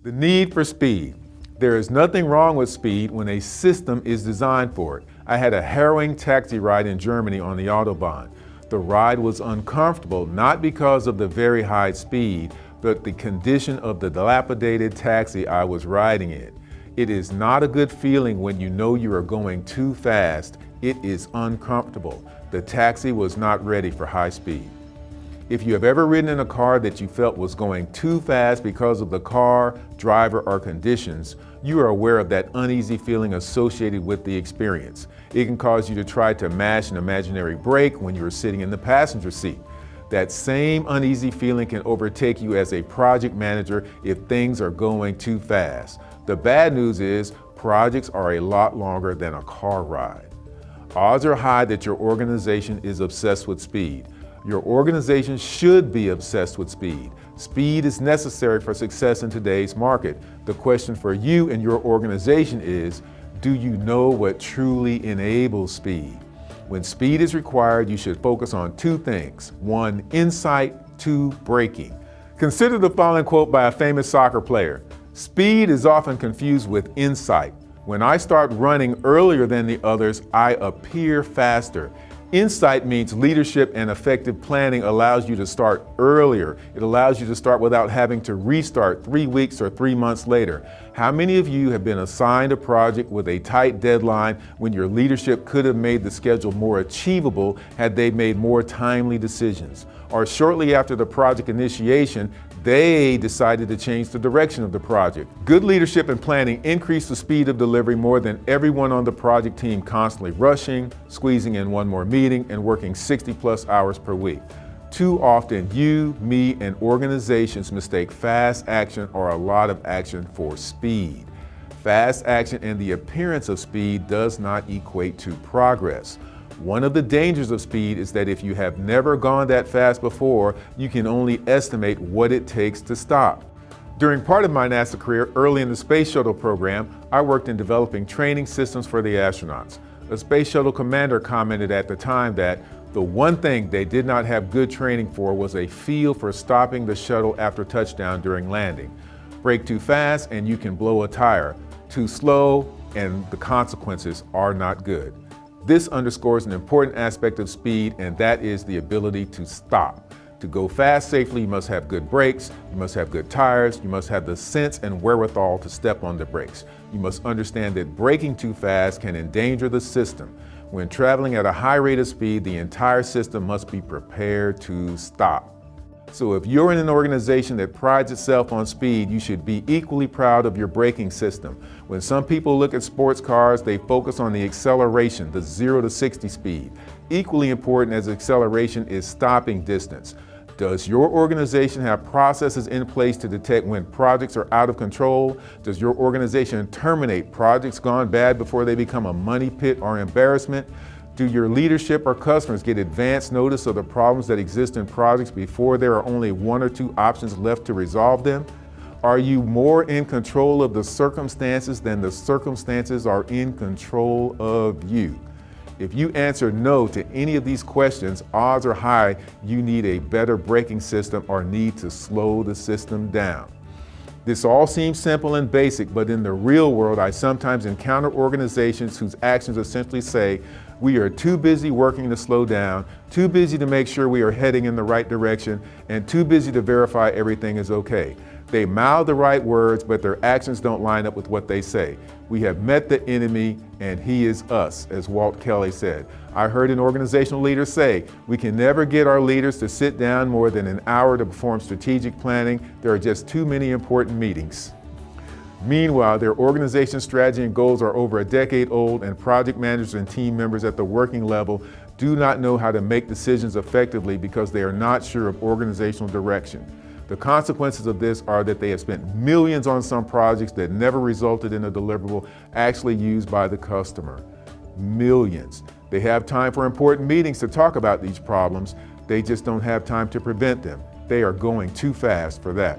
The need for speed. There is nothing wrong with speed when a system is designed for it. I had a harrowing taxi ride in Germany on the autobahn. The ride was uncomfortable, not because of the very high speed, but the condition of the dilapidated taxi I was riding in. It is not a good feeling when you know you are going too fast. It is uncomfortable. The taxi was not ready for high speed. If you have ever ridden in a car that you felt was going too fast because of the car, driver, or conditions, you are aware of that uneasy feeling associated with the experience. It can cause you to try to mash an imaginary brake when you are sitting in the passenger seat. That same uneasy feeling can overtake you as a project manager if things are going too fast. The bad news is projects are a lot longer than a car ride. Odds are high that your organization is obsessed with speed. Your organization should be obsessed with speed. Speed is necessary for success in today's market. The question for you and your organization is, do you know what truly enables speed? When speed is required, you should focus on two things. One, insight. Two, braking. Consider the following quote by a famous soccer player. Speed is often confused with insight. When I start running earlier than the others, I appear faster. Insight means leadership, and effective planning allows you to start earlier. It allows you to start without having to restart 3 weeks or 3 months later. How many of you have been assigned a project with a tight deadline when your leadership could have made the schedule more achievable had they made more timely decisions? Or shortly after the project initiation, they decided to change the direction of the project. Good leadership and planning increase the speed of delivery more than everyone on the project team constantly rushing, squeezing in one more meeting, and working 60+ hours per week. Too often, you, me, and organizations mistake fast action or a lot of action for speed. Fast action and the appearance of speed does not equate to progress. One of the dangers of speed is that if you have never gone that fast before, you can only estimate what it takes to stop. During part of my NASA career, early in the Space Shuttle program, I worked in developing training systems for the astronauts. A Space Shuttle commander commented at the time that the one thing they did not have good training for was a feel for stopping the shuttle after touchdown during landing. Brake too fast and you can blow a tire. Too slow and the consequences are not good. This underscores an important aspect of speed, and that is the ability to stop. To go fast safely, you must have good brakes, you must have good tires, you must have the sense and wherewithal to step on the brakes. You must understand that braking too fast can endanger the system. When traveling at a high rate of speed, the entire system must be prepared to stop. So if you're in an organization that prides itself on speed, you should be equally proud of your braking system. When some people look at sports cars, they focus on the acceleration, the 0 to 60 speed. Equally important as acceleration is stopping distance. Does your organization have processes in place to detect when projects are out of control? Does your organization terminate projects gone bad before they become a money pit or embarrassment? Do your leadership or customers get advance notice of the problems that exist in projects before there are only 1 or 2 options left to resolve them? Are you more in control of the circumstances than the circumstances are in control of you? If you answer no to any of these questions, odds are high you need a better braking system or need to slow the system down. This all seems simple and basic, but in the real world, I sometimes encounter organizations whose actions essentially say, we are too busy working to slow down, too busy to make sure we are heading in the right direction, and too busy to verify everything is okay. They mouth the right words, but their actions don't line up with what they say. We have met the enemy, and he is us, as Walt Kelly said. I heard an organizational leader say, we can never get our leaders to sit down more than an hour to perform strategic planning. There are just too many important meetings. Meanwhile, their organization strategy and goals are over a decade old, and project managers and team members at the working level do not know how to make decisions effectively because they are not sure of organizational direction. The consequences of this are that they have spent millions on some projects that never resulted in a deliverable actually used by the customer. Millions. They have time for important meetings to talk about these problems. They just don't have time to prevent them. They are going too fast for that.